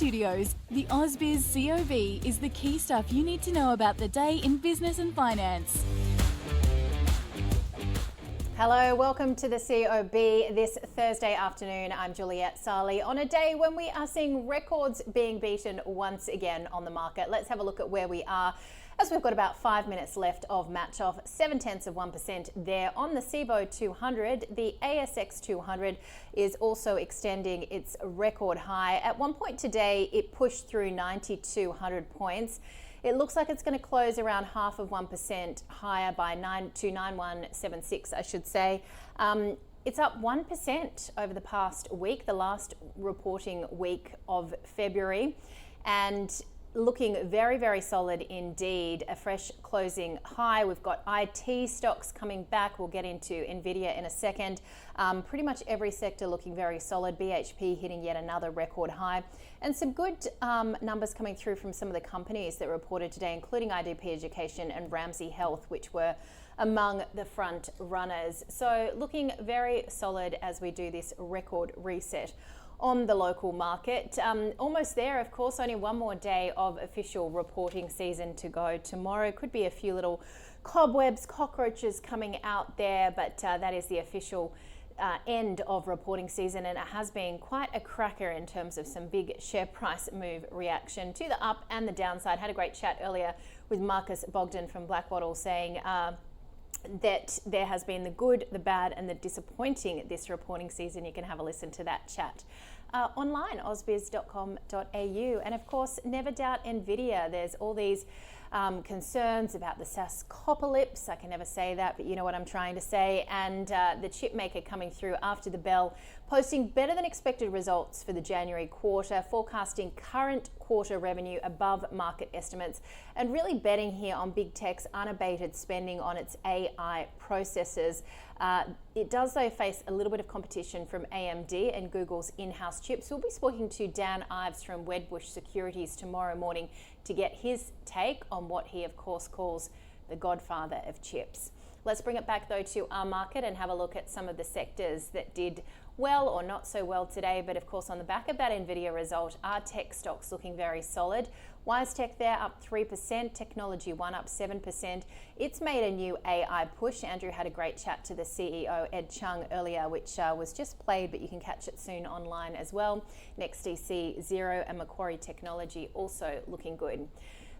Studios, the AusBiz COB is the key stuff you need to know about the day in business and finance. Hello, welcome to the COB this Thursday afternoon. I'm Juliette Sarli on a day when we are seeing records being beaten once again on the market. Let's have a look at where we are as we've got about 5 minutes left of match off. 0.7% there on the SIBO 200. The ASX 200 is also extending its record high. At one point today, it pushed through 9,200 points. It looks like it's going to close around 0.5% higher by 9,291.76, I should say. It's up 1% over the past week, the last reporting week of February, and looking very, very solid indeed. A fresh closing high. We've got IT stocks coming back. We'll get into Nvidia in a second. Pretty much every sector looking very solid. BHP hitting yet another record high. And some good numbers coming through from some of the companies that reported today, including IDP Education and Ramsay Health, which were among the front runners. So looking very solid as we do this record reset on the local market. Almost there, of course, only one more day of official reporting season to go. Tomorrow could be a few little cobwebs, cockroaches coming out there, but that is the official end of reporting season, and it has been quite a cracker in terms of some big share price move reaction to the up and the downside. Had a great chat earlier with Marcus Bogdan from Blackwattle saying that there has been the good, the bad and the disappointing this reporting season. You can have a listen to that chat online, ausbiz.com.au. And of course, never doubt Nvidia. There's all these concerns about the SaaS apocalypse. I can never say that, but you know what I'm trying to say. And the chip maker coming through after the bell, posting better than expected results for the January quarter, forecasting current quarter revenue above market estimates, and really betting here on big tech's unabated spending on its AI processors. It does, though, face a little bit of competition from AMD and Google's in-house chips. We'll be speaking to Dan Ives from Wedbush Securities tomorrow morning to get his take on what he, of course, calls the godfather of chips. Let's bring it back, though, to our market and have a look at some of the sectors that did well or not so well today. But of course, on the back of that Nvidia result, our tech stocks looking very solid. WiseTech there up 3%, Technology One up 7%. It's made a new AI push. Andrew had a great chat to the CEO, Ed Chung, earlier, which was just played, but you can catch it soon online as well. NextDC, Xero and Macquarie Technology also looking good.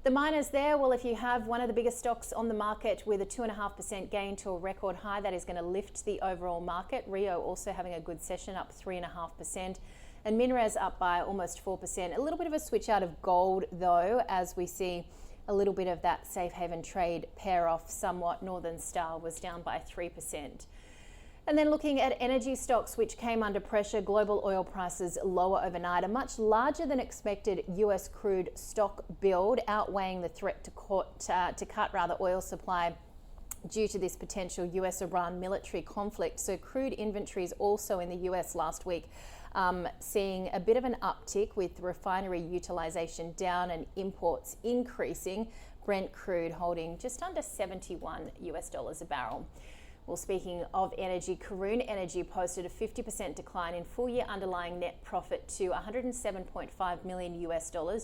The miners there, well, if you have one of the biggest stocks on the market with a 2.5% gain to a record high, that is going to lift the overall market. Rio also having a good session, up 3.5%. And Minres up by almost 4%. A little bit of a switch out of gold, though, as we see a little bit of that safe haven trade pair off somewhat. Northern Star was down by 3%. And then looking at energy stocks, which came under pressure, global oil prices lower overnight. A much larger than expected US crude stock build, outweighing the threat to cut oil supply due to this potential US-Iran military conflict. So crude inventories also in the US last week seeing a bit of an uptick, with refinery utilization down and imports increasing. Brent crude holding just under $71 a barrel. Well, speaking of energy, Karoon Energy posted a 50% decline in full-year underlying net profit to $107.5 million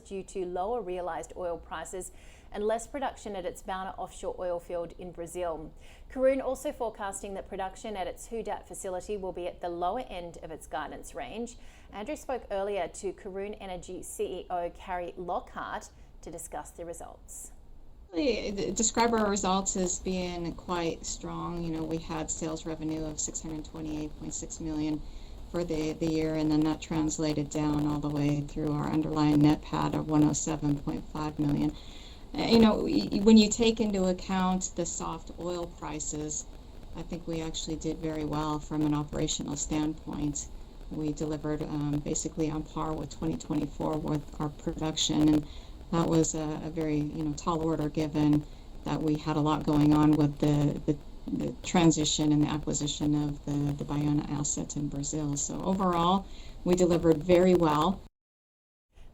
due to lower realised oil prices and less production at its Bauna offshore oil field in Brazil. Karoon also forecasting that production at its Who Dat facility will be at the lower end of its guidance range. Andrew spoke earlier to Karoon Energy CEO Carrie Lockhart to discuss the results. Describe our results as being quite strong. You know, we had sales revenue of $628.6 million for the year, and then that translated down all the way through our underlying net PAT of $107.5 million. You know, when you take into account the soft oil prices, I think we actually did very well from an operational standpoint. We delivered basically on par with 2024 with our production, and that was a very tall order, given that we had a lot going on with the transition and the acquisition of the Bauna assets in Brazil. So overall, we delivered very well.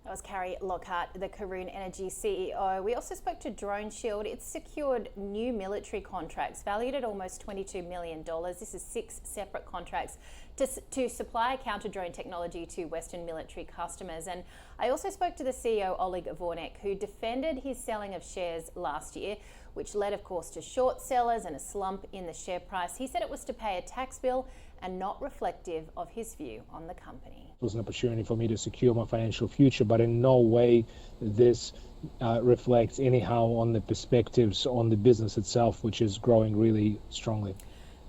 That was Carrie Lockhart, the Karoon Energy CEO. We also spoke to DroneShield. It's secured new military contracts valued at almost $22 million. This is 6 separate contracts to supply counter-drone technology to Western military customers. And I also spoke to the CEO, Oleg Vornik, who defended his selling of shares last year, which led, of course, to short sellers and a slump in the share price. He said it was to pay a tax bill and not reflective of his view on the company. It was an opportunity for me to secure my financial future, but in no way this reflects anyhow on the perspectives on the business itself, which is growing really strongly.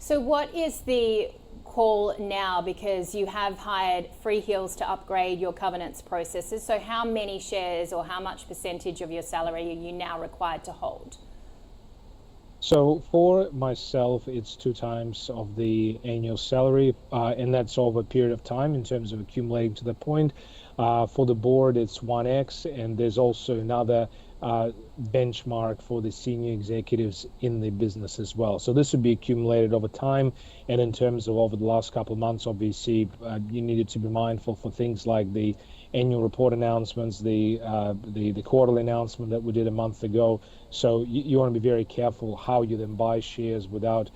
So what is the call now? Because you have hired Freehills to upgrade your governance processes. So how many shares or how much percentage of your salary are you now required to hold? So for myself, it's 2 times of the annual salary, and that's over a period of time in terms of accumulating to the point. For the board, it's 1x, and there's also another benchmark for the senior executives in the business as well. So this would be accumulated over time, and in terms of over the last couple of months, obviously, you needed to be mindful for things like the annual report announcements, the quarterly announcement that we did a month ago. So you want to be very careful how you then buy shares without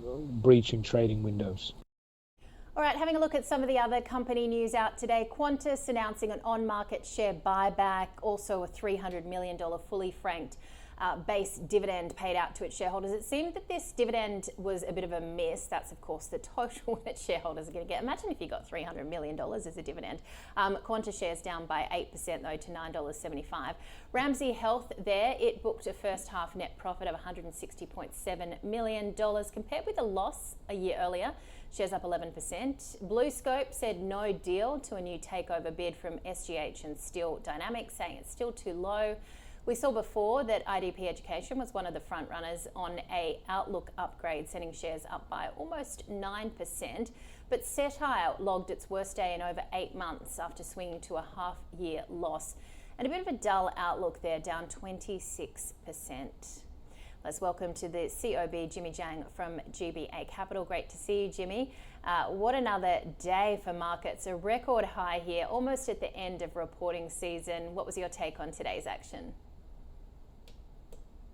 breaching trading windows. All right, having a look at some of the other company news out today. Qantas announcing an on-market share buyback, also a $300 million fully franked base dividend paid out to its shareholders. It seemed that this dividend was a bit of a miss. That's, of course, the total that shareholders are going to get. Imagine if you got $300 million as a dividend. Qantas shares down by 8%, though, to $9.75. Ramsay Health there, it booked a first half net profit of $160.7 million compared with a loss a year earlier. Shares up 11%. BlueScope said no deal to a new takeover bid from SGH and Steel Dynamics, saying it's still too low. We saw before that IDP Education was one of the front runners on a outlook upgrade, sending shares up by almost 9%. But Cettire logged its worst day in over 8 months after swinging to a half-year loss. And a bit of a dull outlook there, down 26%. Let's welcome to the COB Jimmy Jang from GBA Capital. Great to see you, Jimmy. What another day for markets. A record high here, almost at the end of reporting season. What was your take on today's action?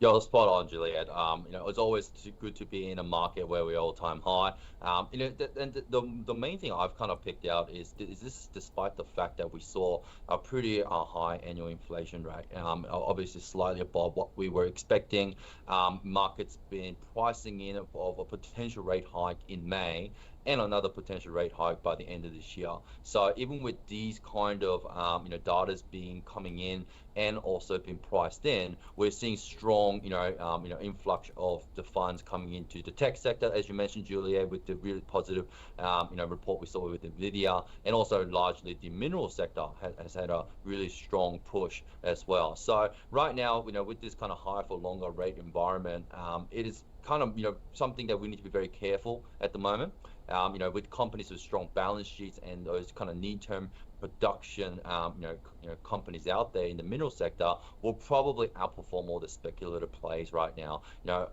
You're spot on, Juliet. It's always good to be in a market where we're all-time high. The main thing I've kind of picked out is this, despite the fact that we saw a pretty high annual inflation rate, obviously slightly above what we were expecting. Markets been pricing in of a potential rate hike in May and another potential rate hike by the end of this year. So even with these kind of data's coming in and also been priced in, we're seeing strong influx of the funds coming into the tech sector, as you mentioned, Julia, with the really positive report we saw with Nvidia, and also largely the mineral sector has had a really strong push as well. So right now, with this kind of higher for longer rate environment, it is kind of something that we need to be very careful at the moment. With companies with strong balance sheets and those kind of near-term production, companies out there in the mineral sector will probably outperform all the speculative plays right now.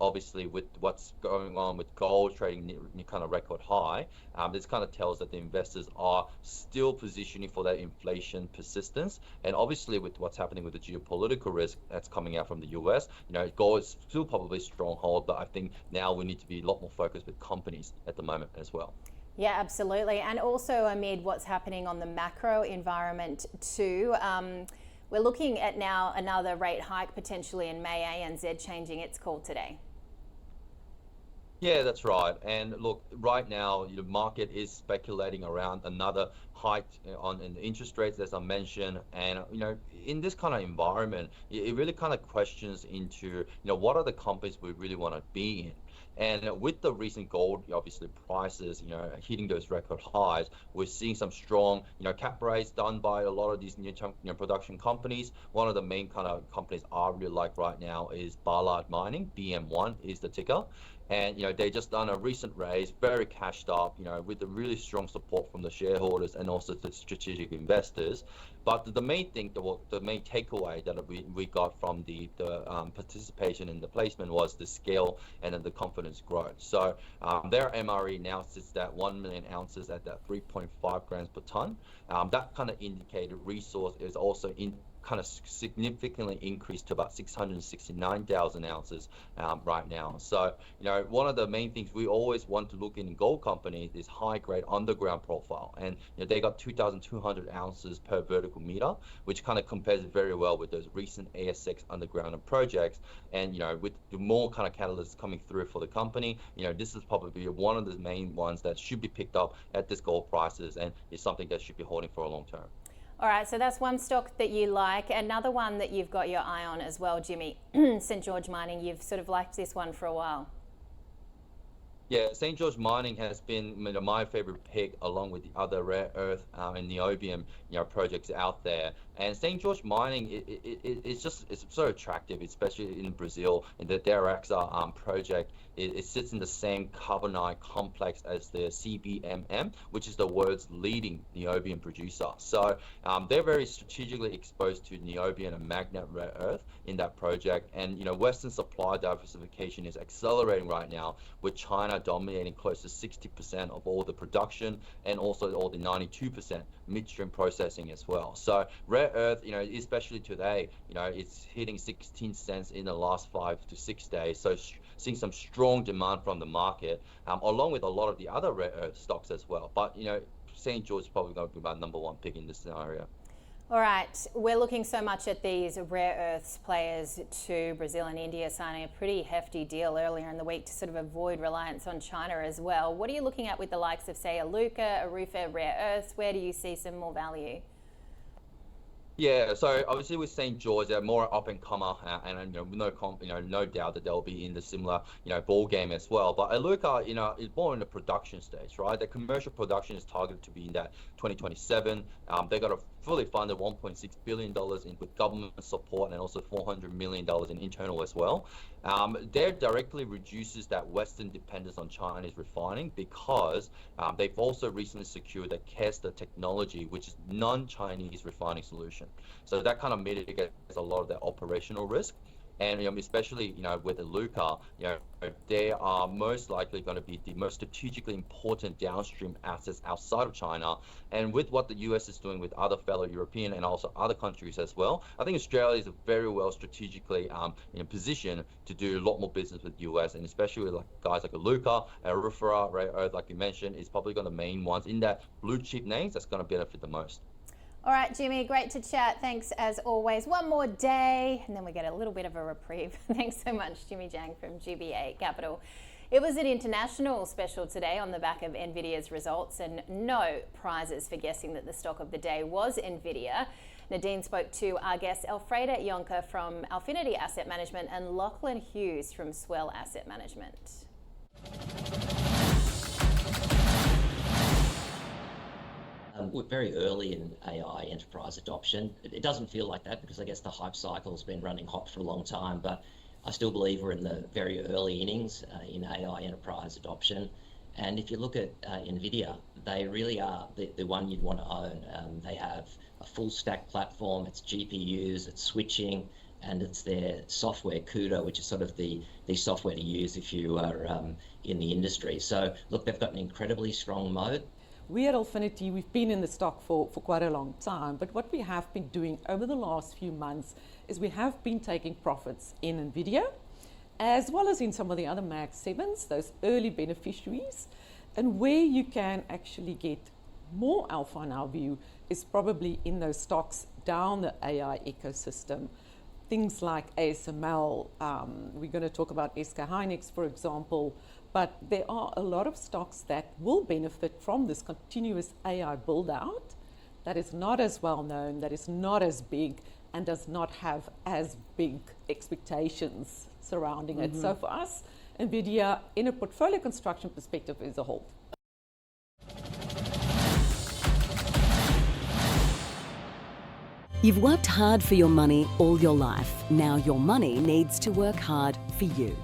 Obviously with what's going on with gold trading near kind of record high, this kind of tells that the investors are still positioning for that inflation persistence. And obviously with what's happening with the geopolitical risk that's coming out from the US, gold is still probably a stronghold, but I think now we need to be a lot more focused with companies at the moment as well. Yeah, absolutely. And also amid what's happening on the macro environment too, we're looking at now another rate hike potentially in May, ANZ changing its call today. Yeah, that's right. And look, right now, the market is speculating around another hike on in interest rates, as I mentioned. And in this kind of environment, it really kind of questions into what are the companies we really want to be in. And with the recent gold, obviously prices, hitting those record highs, we're seeing some strong, cap raise done by a lot of these near-term production companies. One of the main kind of companies I really like right now is Ballard Mining. BM1 is the ticker. And they just done a recent raise, very cashed up, with the really strong support from the shareholders and also the strategic investors. But the main thing, the main takeaway that we got from the participation in the placement was the scale and then the confidence growth. So their MRE now sits at 1 million ounces at that 3.5 grams per ton. That kind of indicated resource is also kind of significantly increased to about 669,000 ounces right now. So, one of the main things we always want to look in gold companies is high-grade underground profile, and they got 2,200 ounces per vertical meter, which kind of compares very well with those recent ASX underground projects. And with the more kind of catalysts coming through for the company, this is probably one of the main ones that should be picked up at this gold prices, and is something that should be holding for a long term. All right, so that's one stock that you like. Another one that you've got your eye on as well, Jimmy, St. George Mining. You've sort of liked this one for a while. Yeah, St. George Mining has been my favorite pick, along with the other rare earth and niobium projects out there. And St. George Mining, it's so attractive, especially in Brazil. In the Deraxa project, it sits in the same carbonite complex as the CBMM, which is the world's leading niobium producer. So they're very strategically exposed to niobium and magnet rare earth in that project. And Western supply diversification is accelerating right now, with China dominating close to 60% of all the production, and also all the 92% midstream processing as well. So rare earth, especially today, it's hitting 16 cents in the last 5 to 6 days. So seeing some strong demand from the market, along with a lot of the other rare earth stocks as well. But St. George is probably going to be my #1 pick in this scenario. All right, we're looking so much at these rare earths players to Brazil and India signing a pretty hefty deal earlier in the week to sort of avoid reliance on China as well. What are you looking at with the likes of, say, Iluka, Arufa, rare earths? Where do you see some more value? Yeah, so obviously with St. George, they're more up and comer, and no doubt that they'll be in the similar ball game as well. But Iluka, is more in the production stage, right? The commercial production is targeted to be in that 2027. They got a fully funded $1.6 billion with government support, and also $400 million in internal as well. That directly reduces that Western dependence on Chinese refining, because they've also recently secured the Kester technology, which is non-Chinese refining solution. So that kind of mitigates a lot of their operational risk. And especially with Iluka, they are most likely going to be the most strategically important downstream assets outside of China. And with what the US is doing with other fellow European and also other countries as well, I think Australia is very well strategically in a position to do a lot more business with the US, and especially with guys like Iluka, Arufura, rare earth, like you mentioned, is probably going to be the main ones in that blue chip names that's going to benefit the most. All right, Jimmy, great to chat. Thanks as always. One more day, and then we get a little bit of a reprieve. Thanks so much, Jimmy Jang from GBA Capital. It was an international special today on the back of Nvidia's results, and no prizes for guessing that the stock of the day was Nvidia. Nadine spoke to our guests Alfreda Yonka from Alfinity Asset Management and Lachlan Hughes from Swell Asset Management. We're very early in AI enterprise adoption. It doesn't feel like that, because I guess the hype cycle has been running hot for a long time, but I still believe we're in the very early innings in AI enterprise adoption. And if you look at Nvidia, they really are the one you'd want to own. They have a full stack platform. It's GPUs, it's switching, and it's their software, CUDA, which is sort of the software to use if you are in the industry. So look, they've got an incredibly strong moat. We at Alfinity, we've been in the stock for quite a long time, but what we have been doing over the last few months is we have been taking profits in Nvidia, as well as in some of the other Mag 7s, those early beneficiaries. And where you can actually get more alpha in our view is probably in those stocks down the AI ecosystem. Things like ASML, we're going to talk about SK Hynix, for example, but there are a lot of stocks that will benefit from this continuous AI build out that is not as well known, that is not as big, and does not have as big expectations surrounding it. So for us, Nvidia, in a portfolio construction perspective, is a hold. You've worked hard for your money all your life. Now your money needs to work hard for you.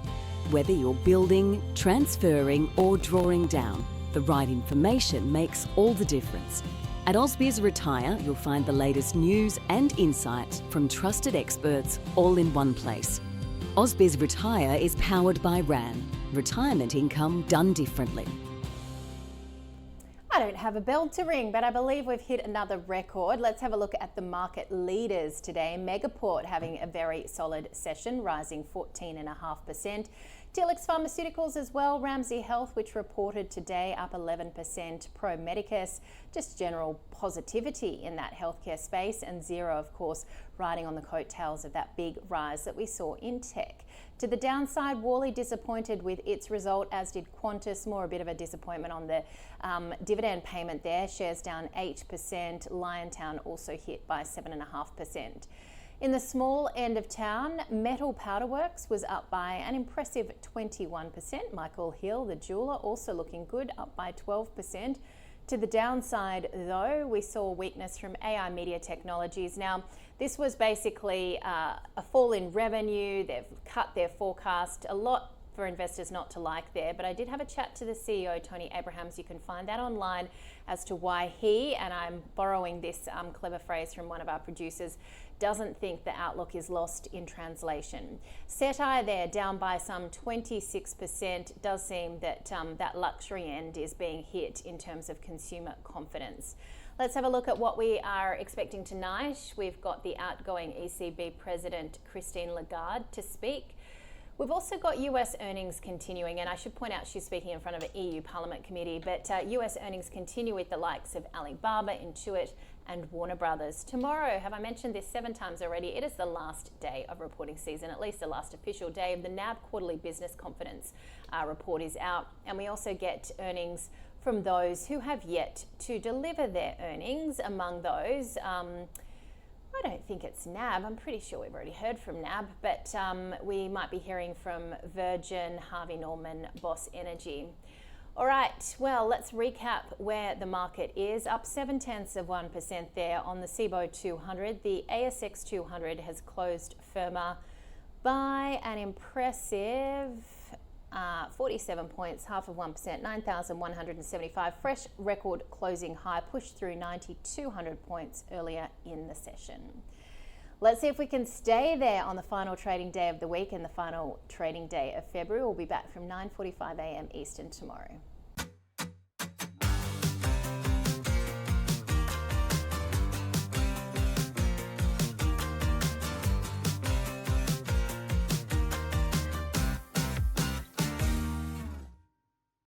Whether you're building, transferring, or drawing down, the right information makes all the difference. At Ausbiz Retire, you'll find the latest news and insights from trusted experts all in one place. Ausbiz Retire is powered by RAN, retirement income done differently. I don't have a bell to ring, but I believe we've hit another record. Let's have a look at the market leaders today. Megaport having a very solid session, rising 14.5%. Telix Pharmaceuticals as well, Ramsay Health, which reported today, up 11%. Pro Medicus, just general positivity in that healthcare space, and Xero, of course, riding on the coattails of that big rise that we saw in tech. To the downside, Worley disappointed with its result, as did Qantas. More a bit of a disappointment on the dividend payment there. Shares down 8%. Liontown also hit by 7.5%. In the small end of town, Metal Powderworks was up by an impressive 21%. Michael Hill, the jeweller, also looking good, up by 12%. To the downside, though, we saw weakness from AI Media Technologies. Now, this was basically a fall in revenue. They've cut their forecast. A lot for investors not to like there, but I did have a chat to the CEO, Tony Abrahams. You can find that online as to why he, and I'm borrowing this clever phrase from one of our producers, doesn't think the outlook is lost in translation. SETI there down by some 26%. Does seem that that luxury end is being hit in terms of consumer confidence. Let's have a look at what we are expecting tonight. We've got the outgoing ECB President Christine Lagarde to speak. We've also got US earnings continuing, and I should point out she's speaking in front of an EU Parliament committee, but US earnings continue with the likes of Alibaba, Intuit, and Warner Brothers. Tomorrow, have I mentioned this 7 times already, it is the last day of reporting season, at least the last official day. The NAB quarterly business confidence report is out, and we also get earnings from those who have yet to deliver their earnings. Among those, I don't think it's NAB. I'm pretty sure we've already heard from NAB, but we might be hearing from Virgin, Harvey Norman, Boss Energy. All right, well, let's recap where the market is. Up 0.7% there on the CBO 200. The ASX 200 has closed firmer by an impressive 47 points, 0.5%, 9,175. Fresh record closing high, pushed through 9,200 points earlier in the session. Let's see if we can stay there on the final trading day of the week and the final trading day of February. We'll be back from 9:45 a.m. Eastern tomorrow.